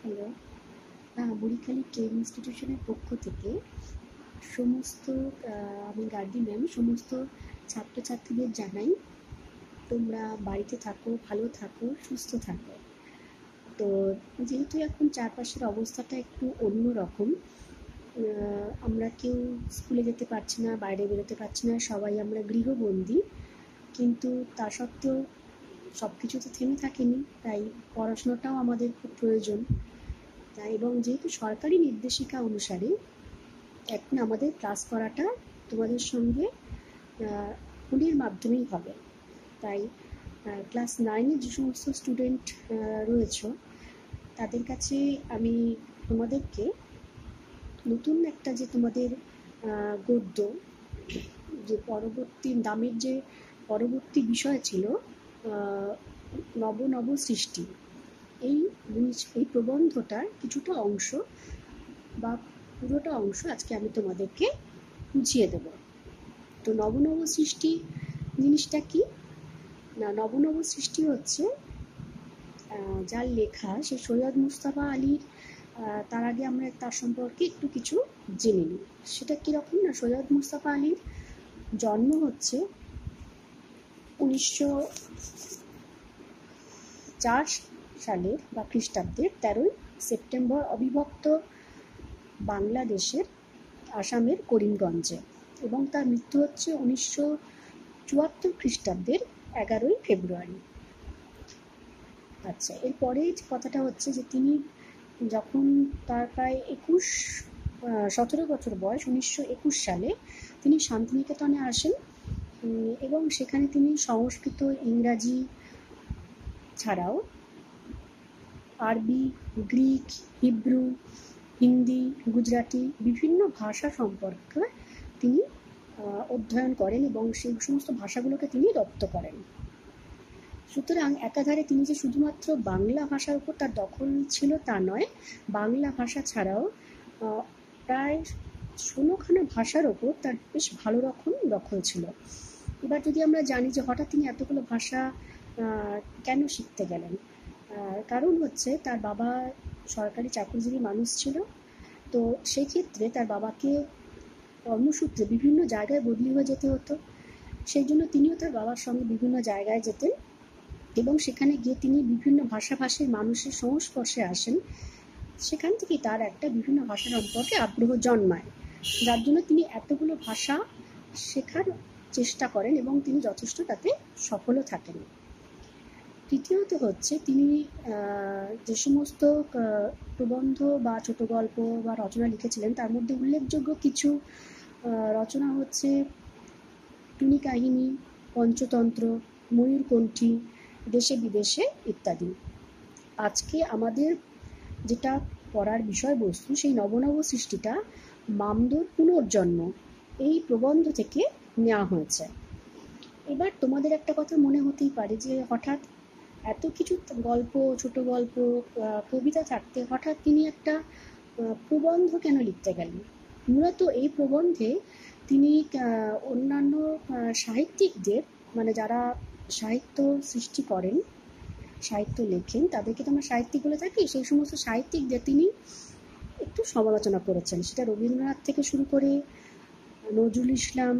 Hello, Burikhali কেম ইনস্টিটিউশনের পক্ষ থেকে সমস্ত আমি গার্গী ম্যাম সমস্ত ছাত্রছাত্রীদের জানাই তোমরা বাড়িতে থাকো, ভালো থাকো, সুস্থ থাকো। তো যেহেতু এখন চারপাশের অবস্থাটা একটু অন্য রকম, আমরা কেউ স্কুলে যেতে পারছি না, বাইরে বেরোতে পারছি না, সবাই আমরা গৃহবন্দী। কিন্তু তা সত্ত্বেও সব কিছু তো থেমে থাকেনি, তাই পড়াশোনাটাও আমাদের খুব প্রয়োজন। এবং যেহেতু সরকারি নির্দেশিকা অনুসারে এখন আমাদের ক্লাস করাটা তোমাদের সঙ্গে ফোনের মাধ্যমেই হবে। তাই ক্লাস 9-এর যে সমস্ত স্টুডেন্ট রয়েছে তাদের কাছে আমি তোমাদেরকে নতুন একটা যে তোমাদের গদ্য যে পরবর্তী দামের যে পরবর্তী বিষয় ছিল নব নব সৃষ্টি, এই প্রবন্ধটার কিছুটা অংশ বা পুরোটা অংশ আজকে আমি তোমাদেরকে বুঝিয়ে দেব। তো নবনব সৃষ্টি জিনিসটা কি না, নবনব সৃষ্টি হচ্ছে যার লেখা সে সৈয়দ মুস্তাফা আলীর। তার আগে আমরা তার সম্পর্কে একটু কিছু জেনে নিই। সেটা কীরকম না, সৈয়দ মুস্তাফা আলীর জন্ম হচ্ছে 1904 সালের বা খ্রিস্টাব্দের 13ই সেপ্টেম্বর অবিভক্ত বাংলাদেশের আসামের করিমগঞ্জে, এবং তার মৃত্যু হচ্ছে 1974 খ্রিস্টাব্দের 11ই ফেব্রুয়ারি। আচ্ছা, এরপরে কথাটা হচ্ছে যে তিনি যখন তার প্রায় 17 বছর বয়স, 1921 সালে তিনি শান্তিনিকেতনে আসেন এবং সেখানে তিনি সংস্কৃত, ইংরাজি ছাড়াও আরবি, গ্রিক, হিব্রু, হিন্দি, গুজরাটি বিভিন্ন ভাষা সম্পর্কে তিনি অধ্যয়ন করেন এবং সেই সমস্ত ভাষাগুলোকে তিনি রপ্ত করেন। সুতরাং একাধারে তিনি যে শুধুমাত্র বাংলা ভাষার উপর তার দখল ছিল তা নয়, বাংলা ভাষা ছাড়াও প্রায় 16খানা ভাষার ওপর তার বেশ ভালো রকম দখল ছিল। এবার যদি আমরা জানি যে হঠাৎ তিনি এতগুলো ভাষা কেন শিখতে গেলেন, কারণ হচ্ছে তার বাবা সরকারি চাকরিজীবী মানুষ ছিল। তো সেই ক্ষেত্রে তার বাবাকে কর্মসূত্রে বিভিন্ন জায়গায় বদলি হয়ে যেতে হতো, সেই জন্য তিনিও তার বাবার সঙ্গে বিভিন্ন জায়গায় যেতেন এবং সেখানে গিয়ে তিনি বিভিন্ন ভাষাভাষীর মানুষের সংস্পর্শে আসেন। সেখান থেকেই তার একটা বিভিন্ন ভাষা সম্পর্কে আগ্রহ জন্মায়, যার জন্য তিনি এতগুলো ভাষা শেখার চেষ্টা করেন এবং তিনি যথেষ্ট তাতে সফলও থাকেন। তৃতীয়ত হচ্ছে তিনি যে সমস্ত প্রবন্ধ বা ছোট গল্প বা রচনা লিখেছিলেন তার মধ্যে উল্লেখযোগ্য কিছু রচনা হচ্ছে টুনি কাহিনী, পঞ্চতন্ত্র, ময়ূরকণ্ঠী, দেশে বিদেশে ইত্যাদি। আজকে আমাদের যেটা পড়ার বিষয়বস্তু সেই নবনব সৃষ্টিটা মামদোর পুনর্জন্ম এই প্রবন্ধ থেকে নেওয়া হয়েছে। এবার তোমাদের একটা কথা মনে হতেই পারে যে হঠাৎ এত কিছু গল্প, ছোট গল্প, কবিতা থাকতে হঠাৎ তিনি একটা প্রবন্ধ কেন লিখতে গেলেন। মূলত এই প্রবন্ধে তিনি অন্যান্য সাহিত্যিকদের, মানে যারা সাহিত্য সৃষ্টি করেন, সাহিত্য লেখেন, তাদেরকে তো আমরা সাহিত্যিক বলে থাকি, সেই সমস্ত সাহিত্যিকদের তিনি একটু সমালোচনা করেছেন। সেটা রবীন্দ্রনাথ থেকে শুরু করে নজরুল ইসলাম,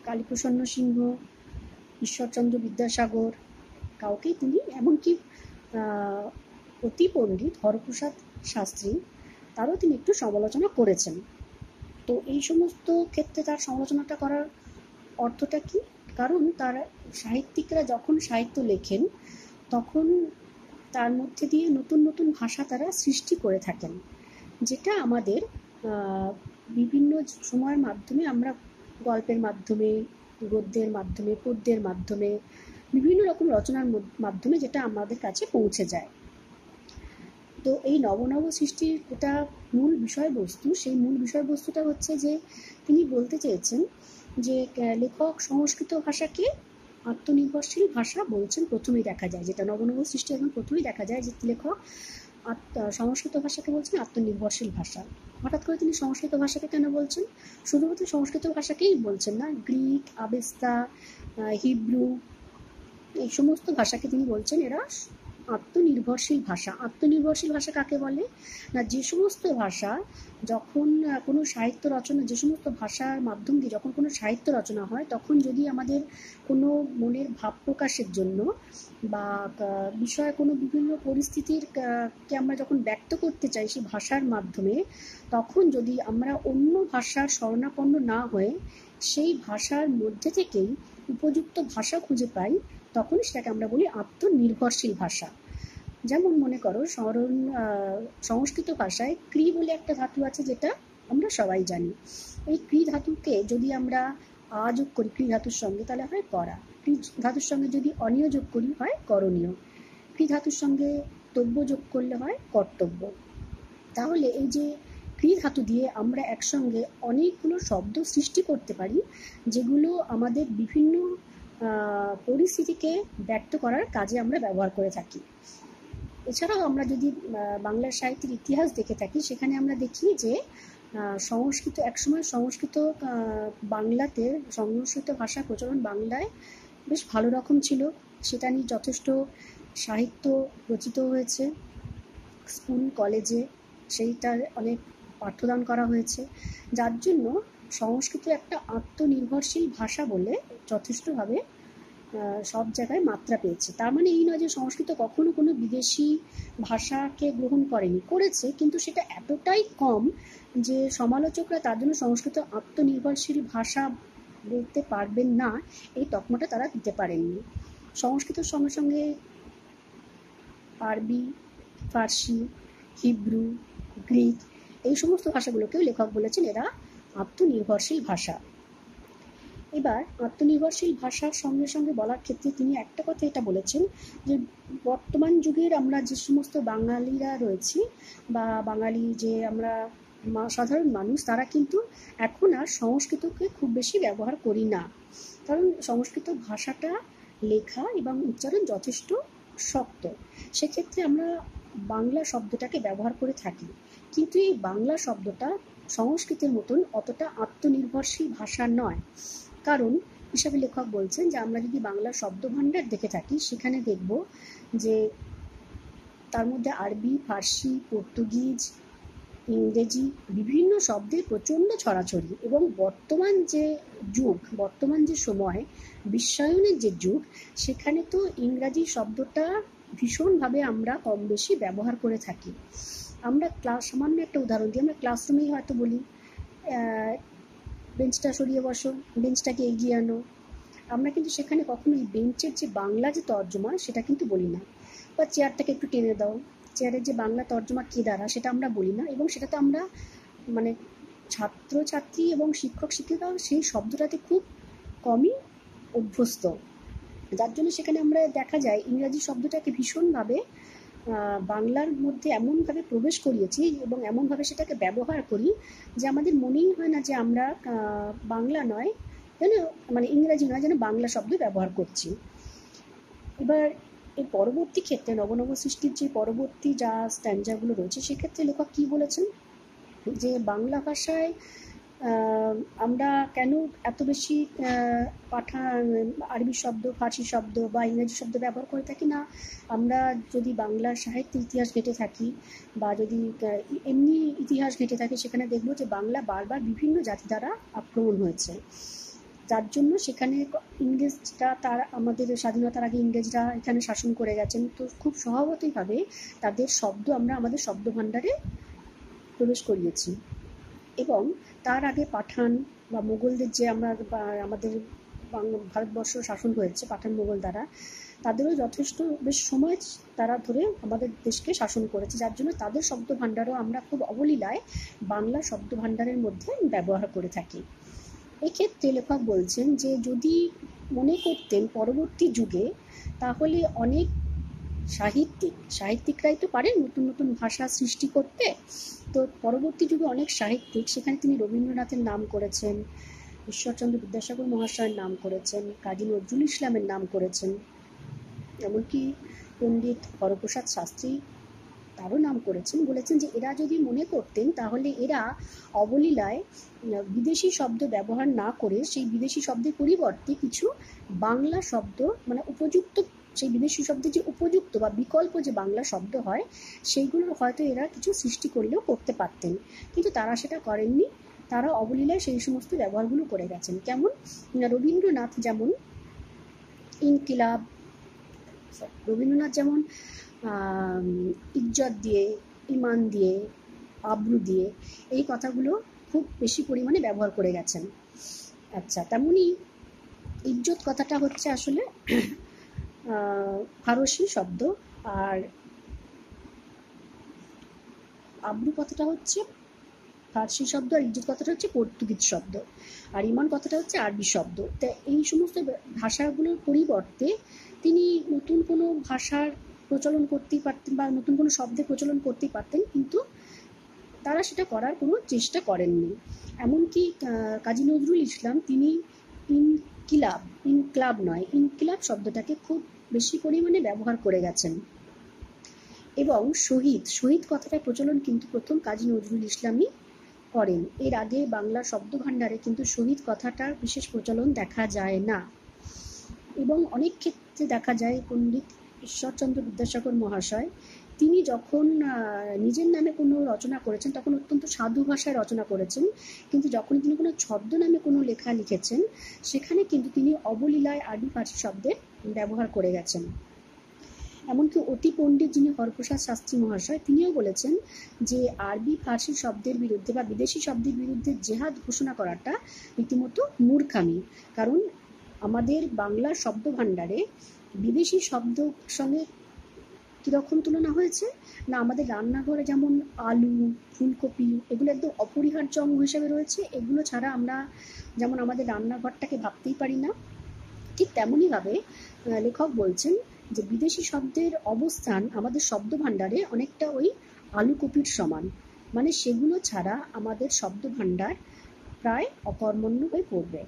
কালীপ্রসন্ন সিংহ, ঈশ্বরচন্দ্র বিদ্যাসাগর, কাউকেই তিনি, এমনকি অতি পণ্ডিত হরপ্রসাদ শাস্ত্রী, তারও তিনি একটু সমালোচনা করেছেন। তো এই সমস্ত ক্ষেত্রে তার সমালোচনাটা করার অর্থটা কি? কারণ তার সাহিত্যিকরা যখন সাহিত্য লেখেন তখন তার মধ্যে দিয়ে নতুন নতুন ভাষা তারা সৃষ্টি করে থাকেন, যেটা আমাদের বিভিন্ন সময়ের মাধ্যমে আমরা গল্পের মাধ্যমে, গদ্যের মাধ্যমে, পদ্যের মাধ্যমে, বিভিন্ন রকম রচনার মাধ্যমে যেটা আমাদের কাছে পৌঁছে যায়। তো এই নবনব সৃষ্টির যেটা মূল বিষয়বস্তু, সেই মূল বিষয়বস্তুটা হচ্ছে যে তিনি বলতে চেয়েছেন যে লেখক সংস্কৃত ভাষাকে আত্মনির্ভরশীল ভাষা বলছেন। প্রথমেই দেখা যায়, যেটা নবনব সৃষ্টি এখন প্রথমেই দেখা যায় যে লেখক সংস্কৃত ভাষাকে বলছেন আত্মনির্ভরশীল ভাষা। হঠাৎ করে তিনি সংস্কৃত ভাষাকে কেন বলছেন? শুধুমাত্র সংস্কৃত ভাষাকেই বলছেন না, গ্রিক, আবেস্তা, হিব্রু, এই সমস্ত ভাষাকে তিনি বলছেন এরা আত্মনির্ভরশীল ভাষা। আত্মনির্ভরশীল ভাষা কাকে বলে না, যে সমস্ত ভাষা যখন কোনো সাহিত্য রচনা, যে সমস্ত ভাষার মাধ্যম দিয়ে যখন কোনো সাহিত্য রচনা হয়, তখন যদি আমাদের কোনো মনের ভাব প্রকাশের জন্য বা বিষয়ে কোনো বিভিন্ন পরিস্থিতির কে আমরা যখন ব্যক্ত করতে চাই সেই ভাষার মাধ্যমে, তখন যদি আমরা অন্য ভাষার শরণাপন্ন না হয়ে সেই ভাষার মধ্যে থেকেই উপযুক্ত ভাষা খুঁজে পাই, তখন সেটাকে আমরা বলি আত্মনির্ভরশীল ভাষা। যেমন মনে করো সংস্কৃত ভাষায় ক্রি বলে একটা ধাতু আছে, যেটা আমরা সবাই জানি। এই ক্রি ধাতুকে যদি আমরা আ যোগ করি ক্রি ধাতুর সঙ্গে, তাহলে হয় করা। ক্রি ধাতুর সঙ্গে যদি অনীয় যোগ করি হয় করণীয়। ক্রি ধাতুর সঙ্গে তব্য যোগ করলে হয় কর্তব্য। তাহলে এই যে ক্রি ধাতু দিয়ে আমরা একসঙ্গে অনেকগুলো শব্দ সৃষ্টি করতে পারি, যেগুলো আমাদের বিভিন্ন পরিস্থিতিকে ব্যক্ত করার কাজে আমরা ব্যবহার করে থাকি। এছাড়াও আমরা যদি বাংলা সাহিত্যের ইতিহাস দেখে থাকি, সেখানে আমরা দেখি যে সংস্কৃত, একসময় সংস্কৃত বাংলাতে সংস্কৃত ভাষা প্রচলন বাংলায় বেশ ভালো রকম ছিল। সেটা নিয়ে যথেষ্ট সাহিত্য রচিত হয়েছে, স্কুল কলেজে সেইটার অনেক পাঠ্যদান করা হয়েছে, যার জন্য সংস্কৃত একটা আত্মনির্ভরশীল ভাষা বলে যথেষ্টভাবে সব জায়গায় মাত্রা পেয়েছে। তার মানে এই নয় যে সংস্কৃত কখনো কোনো বিদেশি ভাষাকে গ্রহণ করেনি, করেছে, কিন্তু সেটা এতটাই কম যে সমালোচকরা তার জন্য সংস্কৃত আত্মনির্ভরশীল ভাষা বলতে পারবেন না, এই তকমাটা তারা দিতে পারেননি। সংস্কৃতের সঙ্গে সঙ্গে আরবি, ফার্সি, হিব্রু, গ্রিক, এই সমস্ত ভাষাগুলোকেও লেখক বলেছেন এরা আত্মনির্ভরশীল ভাষা। এবার আত্মনির্ভরশীল ভাষার সঙ্গে সঙ্গে বলার ক্ষেত্রে তিনি একটা কথা এটা বলেছেন যে বর্তমান যুগের আমরা যে সমস্ত বাঙালিরা রয়েছি বা বাঙালি যে আমরা সাধারণ মানুষ, তারা কিন্তু এখন আর সংস্কৃতকে খুব বেশি ব্যবহার করি না, কারণ সংস্কৃত ভাষাটা লেখা এবং উচ্চারণ যথেষ্ট শক্ত। সেক্ষেত্রে আমরা বাংলা শব্দটাকে ব্যবহার করে থাকি, কিন্তু এই বাংলা শব্দটা সংস্কৃতের মতন অতটা আত্মনির্ভরশীল ভাষা নয়। কারণ হিসাবে লেখক বলছেন যে আমরা যদি বাংলা শব্দভাণ্ডার দেখে থাকি, সেখানে দেখব যে তার মধ্যে আরবি, ফার্সি, পর্তুগিজ, ইংরেজি বিভিন্ন শব্দের প্রচণ্ড ছড়াছড়ি, এবং বর্তমান যে যুগ, বর্তমান যে সময়, বিশ্বায়নের যে যুগ, সেখানে তো ইংরাজি শব্দটা ভীষণভাবে আমরা কম বেশি ব্যবহার করে থাকি। আমরা সামান্য একটা উদাহরণ দিই, আমরা ক্লাসরুমেই হয়তো বলি বেঞ্চটা সরিয়ে বসো, বেঞ্চটাকে এগিয়ে আনো। আমরা কিন্তু সেখানে কখনো এই বেঞ্চের যে বাংলা যে তর্জমা সেটা কিন্তু বলি না, বা চেয়ারটাকে একটু টেনে দাও, চেয়ারের যে বাংলা তর্জমা কে দ্বারা সেটা আমরা বলি না, এবং সেটাতে আমরা মানে ছাত্রছাত্রী এবং শিক্ষক শিক্ষিকা সেই শব্দটাতে খুব কমই অভ্যস্ত, যার জন্য সেখানে আমরা দেখা যায় ইংরাজি শব্দটাকে ভীষণভাবে বাংলার মধ্যে এমনভাবে প্রবেশ করিয়েছি এবং এমনভাবে সেটাকে ব্যবহার করি যে আমাদের মনেই হয় না যে আমরা বাংলা নয়, যেন মানে ইংরাজি নয়, যেন বাংলা শব্দ ব্যবহার করছি। এবার এর পরবর্তী ক্ষেত্রে নবনব সৃষ্টির যে পরবর্তী যা স্ট্যান্ডাগুলো রয়েছে, সেক্ষেত্রে লেখক কী বলেছেন যে বাংলা ভাষায় আমরা কেন এত বেশি আরবি শব্দ, ফার্সি শব্দ বা ইংরেজি শব্দ ব্যবহার করে থাকি না। আমরা যদি বাংলা সাহিত্যের ইতিহাস ঘেঁটে থাকি বা যদি এমনি ইতিহাস ঘেঁটে থাকি, সেখানে দেখব যে বাংলা বারবার বিভিন্ন জাতি দ্বারা আক্রমণ হয়েছে, যার জন্য সেখানে ইংরেজরা আমাদের স্বাধীনতার আগে ইংরেজরা এখানে শাসন করে গেছেন, তো খুব স্বভাবতইভাবে তাদের শব্দ আমরা আমাদের শব্দভাণ্ডারে প্রবেশ করিয়েছি। এবং তার আগে পাঠান বা মুঘলদের যে আমাদের ভারতবর্ষ শাসন হয়েছে পাঠান মুঘল দ্বারা, তাদেরও যথেষ্ট বেশ সময় তারা ধরে আমাদের দেশকে শাসন করেছে, যার জন্য তাদের শব্দভাণ্ডারও আমরা খুব অবলীলায় বাংলা শব্দভাণ্ডারের মধ্যে ব্যবহার করে থাকি। এক্ষেত্রে লেখক বলছেন যে যদি মনে করতেন পরবর্তী যুগে, তাহলে অনেক সাহিত্যিকরাই তো পারেন নতুন নতুন ভাষা সৃষ্টি করতে, তো পরবর্তী যুগে অনেক সাহিত্যিক, সেখানে তিনি রবীন্দ্রনাথের নাম করেছেন, ঈশ্বরচন্দ্র বিদ্যাসাগর মহাশয়ের নাম করেছেন, কাজী নজরুল ইসলামের নাম করেছেন, এমনকি পণ্ডিত হরপ্রসাদ শাস্ত্রী তারও নাম করেছেন। বলেছেন যে এরা যদি মনে করতেন, তাহলে এরা অবলীলায় বিদেশি শব্দ ব্যবহার না করে সেই বিদেশি শব্দের পরিবর্তে কিছু বাংলা শব্দ, মানে উপযুক্ত সেই বিদেশি শব্দের যে উপযুক্ত বা বিকল্প যে বাংলা শব্দ হয় সেইগুলোর হয়তো এরা কিছু সৃষ্টি করলেও করতে পারতেন, কিন্তু তারা সেটা করেননি। তারা অবলীলায় সেই সমস্ত ব্যবহারগুলো করে গেছেন। কেমন রবীন্দ্রনাথ যেমন ইনকিলাব, রবীন্দ্রনাথ যেমন ইজ্জত দিয়ে, ইমান দিয়ে, আব্রু দিয়ে এই কথাগুলো খুব বেশি পরিমাণে ব্যবহার করে গেছেন। আচ্ছা, তেমনি ইজ্জত কথাটা হচ্ছে আসলে ফারসি শব্দ, আর আব্রু কথাটা হচ্ছে ফার্সি শব্দ, আর ইজ্জত কথাটা হচ্ছে পর্তুগিজ শব্দ, আর ইমান কথাটা হচ্ছে আরবি শব্দ। তা এই সমস্ত ভাষাগুলোর পরিবর্তে তিনি নতুন কোনো ভাষার প্রচলন করতেই পারতেন বা নতুন কোনো শব্দের প্রচলন করতেই পারতেন, কিন্তু তারা সেটা করার কোনো চেষ্টা করেননি। এমনকি কাজী নজরুল ইসলাম তিনি ইনকিলাব শব্দটাকে খুব বেশি পরিমাণে ব্যবহার করে গেছেন। এবং শহীদ কথাটার প্রচলন কিন্তু প্রথম কাজী নজরুল ইসলামই করেন। এর আগে বাংলা শব্দ ভাণ্ডারে কিন্তু শহীদ কথাটার বিশেষ প্রচলন দেখা যায় না। এবং অনেক ক্ষেত্রে দেখা যায় পণ্ডিত ঈশ্বরচন্দ্র বিদ্যাসাগর মহাশয় তিনি যখন নিজের নামে কোনো রচনা করেছেন তখন অত্যন্ত সাধু ভাষায় রচনা করেছেন, কিন্তু যখন তিনি কোনো ছদ্মনামে কোনো লেখা লিখেছেন সেখানে কিন্তু তিনি অবলীলায় আরবি ফার্সি শব্দের ব্যবহার করে গেছেন। এমনকি অতি পণ্ডিত যিনি হরপ্রসাদ শাস্ত্রী মহাশয় তিনিও বলেছেন যে আরবি ফার্সি শব্দের বিরুদ্ধে বা বিদেশি শব্দের বিরুদ্ধে জেহাদ ঘোষণা করাটা রীতিমতো মূর্খামি। কারণ আমাদের বাংলা শব্দ ভাণ্ডারে বিদেশি শব্দের সঙ্গে কীরকম তুলনা হয়েছে না, আমাদের রান্নাঘরে যেমন আলু, ফুলকপি এগুলো একদম অপরিহার্য অঙ্গ হিসেবে রয়েছে, এগুলো ছাড়া আমরা যেমন আমাদের রান্নাঘরটাকে ভাবতেই পারি না, ঠিক তেমনইভাবে লেখক বলছেন যে বিদেশি শব্দের অবস্থান আমাদের শব্দ ভাণ্ডারে অনেকটা ওই আলু কপির সমান, মানে সেগুলো ছাড়া আমাদের শব্দ ভাণ্ডার প্রায় অকর্মণ্য হয়ে পড়বে।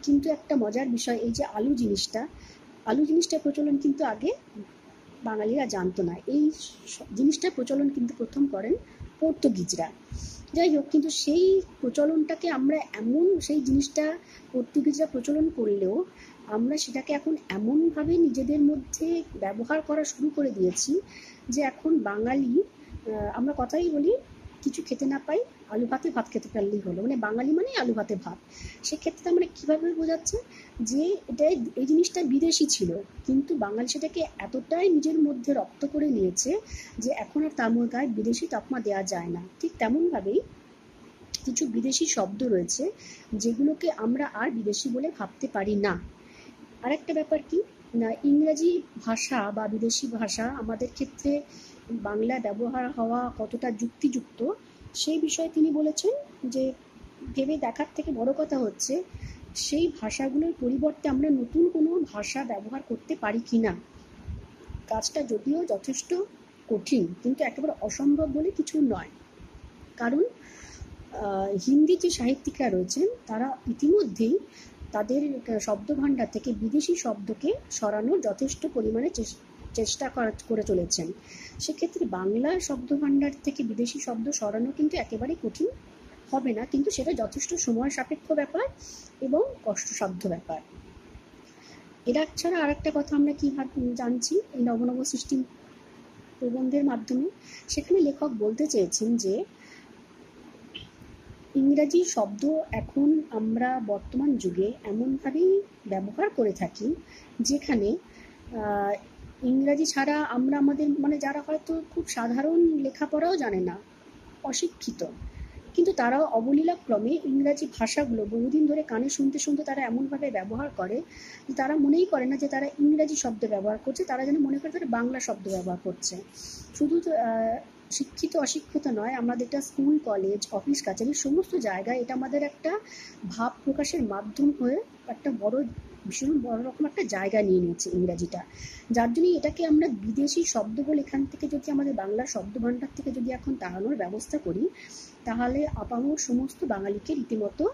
কিন্তু একটা মজার বিষয়, এই যে আলু জিনিসটার প্রচলন কিন্তু আগে বাঙালিরা জানতো না। এই জিনিসটার প্রচলন কিন্তু প্রথম করেন পর্তুগিজরা। যাই হোক, কিন্তু সেই প্রচলনটাকে আমরা সেই জিনিসটা পর্তুগিজরা প্রচলন করলেও আমরা সেটাকে এখন এমনভাবে নিজেদের মধ্যে ব্যবহার করা শুরু করে দিয়েছি যে এখন বাঙালি আমরা কথাই বলি কিছু খেতে না পাই, আলু ভাতে ভাত খেতে পারলেই হলো, মানে বাঙালি মানে আলু ভাতে ভাত। সেক্ষেত্রে আমরা কীভাবে বোঝাচ্ছে যে এই জিনিসটা বিদেশি ছিল, কিন্তু বাঙালি সেটাকে এতটাই নিজের মধ্যে রপ্ত করে নিয়েছে যে এখন আর তার গায়ে বিদেশি তকমা দেওয়া যায় না। ঠিক তেমনভাবেই কিছু বিদেশি শব্দ রয়েছে যেগুলোকে আমরা আর বিদেশি বলে ভাবতে পারি না। আরেকটা ব্যাপার কি না, ইংরাজি ভাষা বা বিদেশি ভাষা আমাদের ক্ষেত্রে বাংলায় ব্যবহার হওয়া কতটা যুক্তিযুক্ত সেই বিষয়ে তিনি বলেছেন যে ভেবে দেখার থেকে বড় কথা হচ্ছে সেই ভাষাগুলোর পরিবর্তে আমরা নতুন কোনো ভাষা ব্যবহার করতে পারি কি না। কাজটা যদিও যথেষ্ট কঠিন, কিন্তু একেবারে অসম্ভব বলে কিছু নয়। কারণ হিন্দি যে সাহিত্যিকরা রয়েছেন তারা ইতিমধ্যেই তাদের শব্দভাণ্ডার থেকে বিদেশি শব্দকে সরানোর যথেষ্ট পরিমাণে চেষ্টা করে চলেছেন। সেক্ষেত্রে বাংলা শব্দভাণ্ডার থেকে বিদেশি শব্দ সরানো কিন্তু একেবারেই কঠিন হবে না, কিন্তু সেটা যথেষ্ট সময় সাপেক্ষ ব্যাপার এবং কষ্টসাধ্য ব্যাপার। এরা ছাড়া আর একটা কথা আমরা কি জানছি এই নবনব সৃষ্টি প্রবন্ধের মাধ্যমে, সেখানে লেখক বলতে চেয়েছেন যে ইংরাজি শব্দ এখন আমরা বর্তমান যুগে এমনভাবেই ব্যবহার করে থাকি যেখানে ইংরাজি ছাড়া আমরা আমাদের মানে যারা হয়তো খুব সাধারণ লেখাপড়াও জানে না, অশিক্ষিত, কিন্তু তারাও অবলীলাক্রমে ইংরাজি ভাষাগুলো বহুদিন ধরে কানে শুনতে শুনতে তারা এমনভাবে ব্যবহার করে যে তারা মনেই করে না যে তারা ইংরাজি শব্দ ব্যবহার করছে, তারা যেন মনে করে তারা বাংলা শব্দ ব্যবহার করছে। শুধু শিক্ষিত অশিক্ষিত নয়, আমাদের একটা স্কুল, কলেজ, অফিস, কাছারি সমস্ত জায়গায় এটা আমাদের একটা ভাব প্রকাশের মাধ্যম হয়ে একটা ভীষণ বড় রকম একটা জায়গা নিয়ে নিয়েছে ইংরাজিটা। যার জন্যই এটাকে আমরা বিদেশি শব্দ বলে এখান থেকে যদি আমাদের বাংলা শব্দভাণ্ডার থেকে যদি এখন তাড়ানোর ব্যবস্থা করি তাহলে আপামর সমস্ত বাঙালিকে রীতিমতো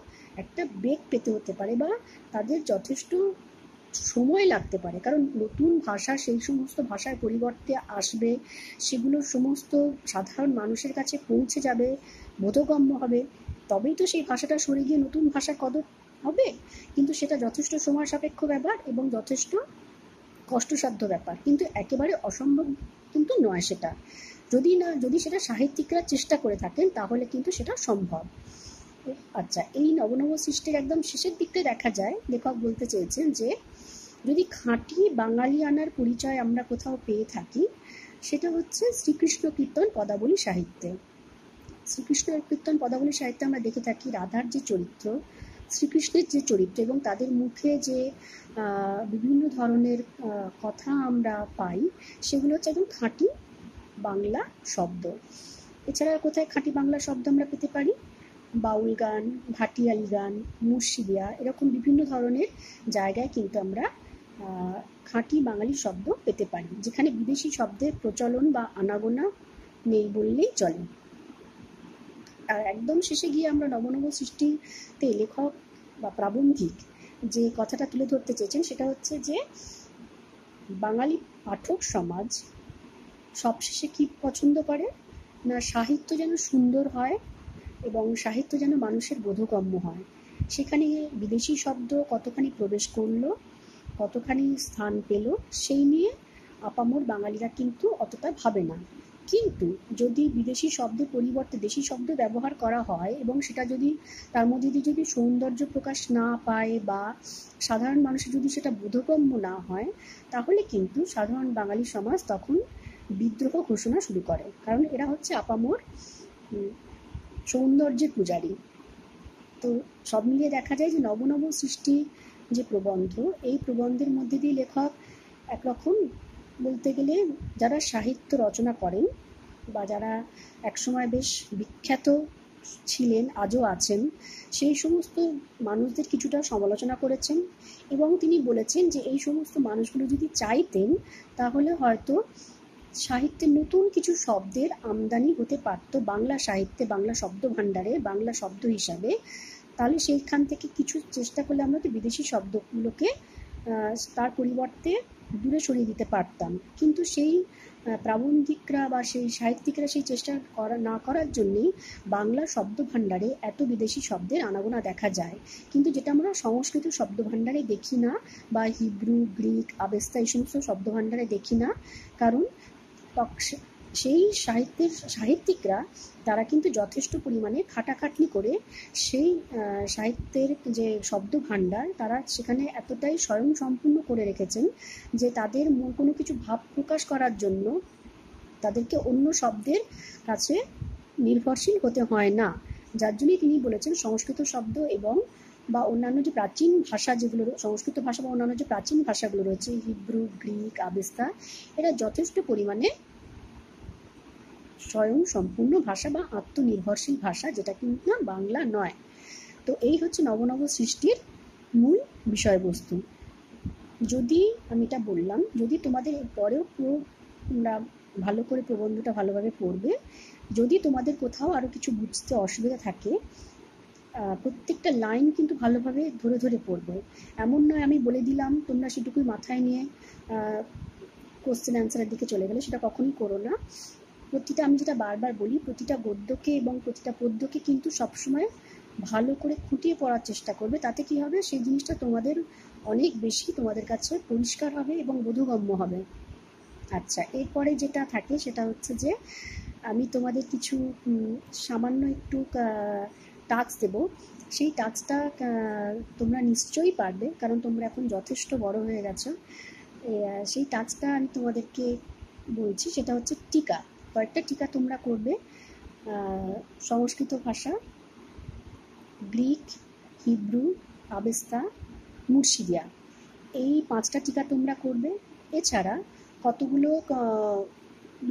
একটা বেগ পেতে হতে পারে বা তাদের যথেষ্ট সময় লাগতে পারে। কারণ নতুন ভাষা সেই সমস্ত ভাষার পরিবর্তে আসবে, সেগুলো সমস্ত সাধারণ মানুষের কাছে পৌঁছে যাবে, বোধগম্য হবে, তবেই তো সেই ভাষাটা সরে গিয়ে নতুন ভাষা কদর হবে। কিন্তু সেটা যথেষ্ট সময় সাপেক্ষ ব্যাপার এবং যথেষ্ট কষ্টসাধ্য ব্যাপার, কিন্তু একেবারে অসম্ভব কিন্তু নয় সেটা। যদি সেটা সাহিত্যিকরা চেষ্টা করে থাকেন তাহলে কিন্তু সেটা সম্ভব। আচ্ছা, এই নবনব সৃষ্টির একদম শেষের দিকটা দেখা যায় লেখক বলতে চেয়েছেন যে যদি খাঁটি বাঙালিয়ানার পরিচয় আমরা কোথাও পেয়ে থাকি, সেটা হচ্ছে শ্রীকৃষ্ণ কীর্তন পদাবলী সাহিত্যে। শ্রীকৃষ্ণ কীর্তন পদাবলী সাহিত্যে আমরা দেখে থাকি রাধার যে চরিত্র, শ্রীকৃষ্ণের যে চরিত্র এবং তাদের মুখে যে বিভিন্ন ধরনের কথা আমরা পাই, সেগুলো হচ্ছে একদম খাঁটি বাংলা শব্দ। এছাড়া কোথায় খাঁটি বাংলা শব্দ আমরা পেতে পারি? বাউল গান, ভাটিয়ালি গান, মুর্শিদিয়া, এরকম বিভিন্ন ধরনের জায়গায় কিন্তু আমরা খাঁটি বাঙালি শব্দ পেতে পারি, যেখানে বিদেশি শব্দের প্রচলন বা আনাগোনা নেই বললেই চলে। আর একদম শেষে গিয়ে আমরা নবনব সৃষ্টিতে লেখক বা প্রাবন্ধিক যে কথাটা তুলে ধরতে চেয়েছেন সেটা হচ্ছে যে বাঙালি পাঠক সমাজ সবশেষে কি পছন্দ করে না, সাহিত্য যেন সুন্দর হয় এবং সাহিত্য যেন মানুষের বোধগম্য হয়। সেখানে বিদেশি শব্দ কতখানি প্রবেশ করলো, কতখানি স্থান পেল, সেই নিয়ে আপামর বাঙালিরা কিন্তু অতটা ভাবে না। কিন্তু যদি বিদেশি শব্দের পরিবর্তে দেশি শব্দ ব্যবহার করা হয় এবং সেটা যদি তার মধ্যে দিয়ে যদি সৌন্দর্য প্রকাশ না পায় বা সাধারণ মানুষের যদি সেটা বোধগম্য না হয়, তাহলে কিন্তু সাধারণ বাঙালি সমাজ তখন বিদ্রোহ ঘোষণা শুরু করে, কারণ এরা হচ্ছে আপামর সৌন্দর্যের পূজারী। তো সব মিলিয়ে দেখা যায় যে নবনব সৃষ্টি যে প্রবন্ধ, এই প্রবন্ধের মধ্যে দিয়ে লেখক একরকম বলতে গেলে যারা সাহিত্য রচনা করেন বা যারা একসময় বেশ বিখ্যাত ছিলেন, আজও আছেন, সেই সমস্ত মানুষদের কিছুটা সমালোচনা করেছেন এবং তিনি বলেছেন যে এই সমস্ত মানুষগুলো যদি চাইতেন তাহলে হয়তো সাহিত্যে নতুন কিছু শব্দের আমদানি হতে পারত বাংলা সাহিত্যে, বাংলা শব্দ ভাণ্ডারে, বাংলা শব্দ হিসাবে। তাহলে সেইখান থেকে কিছু চেষ্টা করলে আমরা তো বিদেশি শব্দগুলোকে তার পরিবর্তে দূরে সরিয়ে দিতে পারতাম, কিন্তু সেই প্রাবন্ধিকরা বা সেই সাহিত্যিকরা সেই চেষ্টা না করার জন্যেই বাংলা শব্দ ভাণ্ডারে এত বিদেশি শব্দের আনাগোনা দেখা যায়। কিন্তু যেটা আমরা সংস্কৃত শব্দ ভাণ্ডারে দেখি না বা হিব্রু, গ্রিক, আবেস্তা এই সমস্ত শব্দ ভাণ্ডারে দেখি না, কারণ সেই সাহিত্যিকরা তারা কিন্তু যথেষ্ট পরিমাণে খাটাখাটনি করে সেই সাহিত্যের যে শব্দ ভাণ্ডার তারা সেখানে এতটাই স্বয়ংসম্পূর্ণ করে রেখেছেন যে তাদের কোনো কিছু ভাব প্রকাশ করার জন্য তাদেরকে অন্য শব্দের কাছে নির্ভরশীল হতে হয় না। যার জন্যই তিনি বলেছেন সংস্কৃত শব্দ এবং বা অন্যান্য যে প্রাচীন ভাষা যেগুলো, সংস্কৃত ভাষা বা অন্যান্য যে প্রাচীন ভাষাগুলো রয়েছে, হিব্রু, গ্রিক, আবেস্তা, এরা যথেষ্ট পরিমাণে স্বয়ং সম্পূর্ণ ভাষা বা আত্মনির্ভরশীল ভাষা, যেটা কিন্তু না বাংলা নয়। তো এই হচ্ছে নবনব সৃষ্টির মূল বিষয়বস্তু। যদি আমি এটা বললাম, যদি তোমাদের পরেও তোমরা ভালো করে প্রবন্ধটা ভালোভাবে পড়বে, যদি তোমাদের কোথাও আরও কিছু বুঝতে অসুবিধা থাকে, প্রত্যেকটা লাইন কিন্তু ভালোভাবে ধরে ধরে পড়বে। এমন নয় আমি বলে দিলাম তোমরা সেটুকুই মাথায় নিয়ে কোশ্চেন অ্যান্সারের দিকে চলে গেলে, সেটা কখনই করো না। প্রতিটা, আমি যেটা বারবার বলি, প্রতিটা গদ্যকে এবং প্রতিটা পদ্যকে কিন্তু সবসময় ভালো করে খুঁটিয়ে পড়ার চেষ্টা করবে। তাতে কি হবে, সেই জিনিসটা তোমাদের অনেক বেশি তোমাদের কাছে পরিষ্কার হবে এবং বোধগম্য হবে। আচ্ছা, এরপরে যেটা থাকে সেটা হচ্ছে যে আমি তোমাদের কিছু সামান্য একটু টাস্ক দেব। সেই টাস্কটা তোমরা নিশ্চয়ই পারবে, কারণ তোমরা এখন যথেষ্ট বড় হয়ে গেছো। সেই টাস্কটা আমি তোমাদেরকে বলছি, সেটা হচ্ছে টিকা। কয়েকটা টিকা তোমরা করবে, সংস্কৃত ভাষা, গ্রিক, হিব্রু, আবেস্তা, মুর্শিদিয়া, এই 5টা টিকা তোমরা করবে। এছাড়া কতগুলো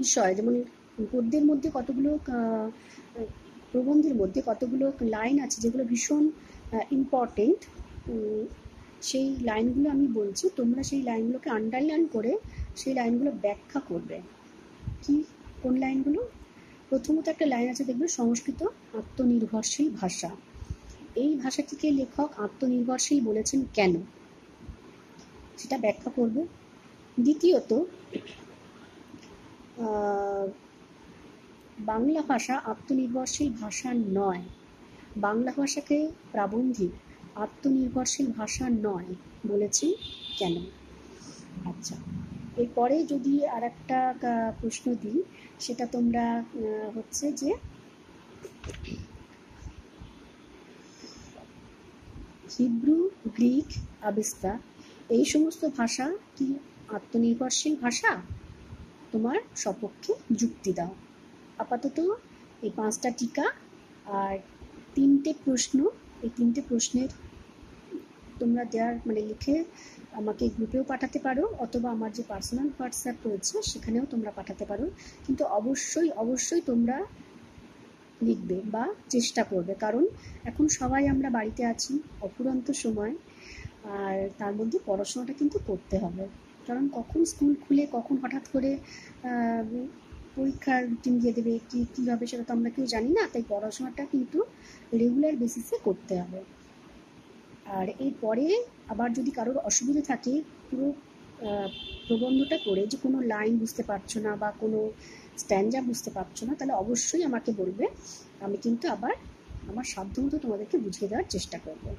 বিষয়, যেমন গদ্যের মধ্যে কতগুলো, প্রবন্ধের মধ্যে কতগুলো লাইন আছে যেগুলো ভীষণ ইম্পর্টেন্ট, সেই লাইনগুলো আমি বলছি, তোমরা সেই লাইনগুলোকে আন্ডারলাইন করে সেই লাইনগুলো ব্যাখ্যা করবে। কোন লাইনগুলো? প্রথমত একটা লাইন আছে, দেখবে সংস্কৃত আত্মনির্ভরশীল ভাষা। এই ভাষাটিকে লেখক আত্মনির্ভরশীল বলেছেন কেন, সেটা ব্যাখ্যা করবে। দ্বিতীয়ত, বাংলা ভাষা আত্মনির্ভরশীল ভাষা নয়, বাংলা ভাষাকে প্রাবন্ধিক আত্মনির্ভরশীল ভাষা নয় বলেছি কেন। আচ্ছা, এরপরে যদি আর একটা প্রশ্ন দিই, সেটা তোমরা হচ্ছে যে হিব্রু, গ্রিক, আবেস্তা এই সমস্ত ভাষা কি আত্মনির্ভরশীল ভাষা? তোমার সপক্ষে যুক্তি দাও। আপাতত এই 5টা টিকা আর 3টে প্রশ্ন, এই 3টে প্রশ্নের তোমরা লিখে আমাকে গ্রুপেও পাঠাতে পারো, অথবা আমার যে পার্সোনাল হোয়াটসঅ্যাপ রয়েছে সেখানেও তোমরা পাঠাতে পারো। কিন্তু অবশ্যই অবশ্যই তোমরা লিখবে বা চেষ্টা করবে, কারণ এখন সবাই আমরা বাড়িতে আছি, অফুরন্ত সময়, আর তার মধ্যে পড়াশোনাটা কিন্তু করতে হবে। কারণ কখন স্কুল খুলে কখন হঠাৎ করে পরীক্ষার রুটিন দিয়ে দেবে, কী হবে সেটা তো আমরা কেউ জানি না। তাই পড়াশোনাটা কিন্তু রেগুলার বেসিসে করতে হবে। আর এরপরে আবার যদি কারোর অসুবিধা থাকে পুরো প্রবন্ধটা করে যে কোনো লাইন বুঝতে পারছো না বা কোনো স্ট্যান্ডা বুঝতে পারছো না, তাহলে অবশ্যই আমাকে বলবে। আমি কিন্তু আবার আমার সাধ্যমতো তোমাদেরকে বুঝিয়ে দেওয়ার চেষ্টা করবো।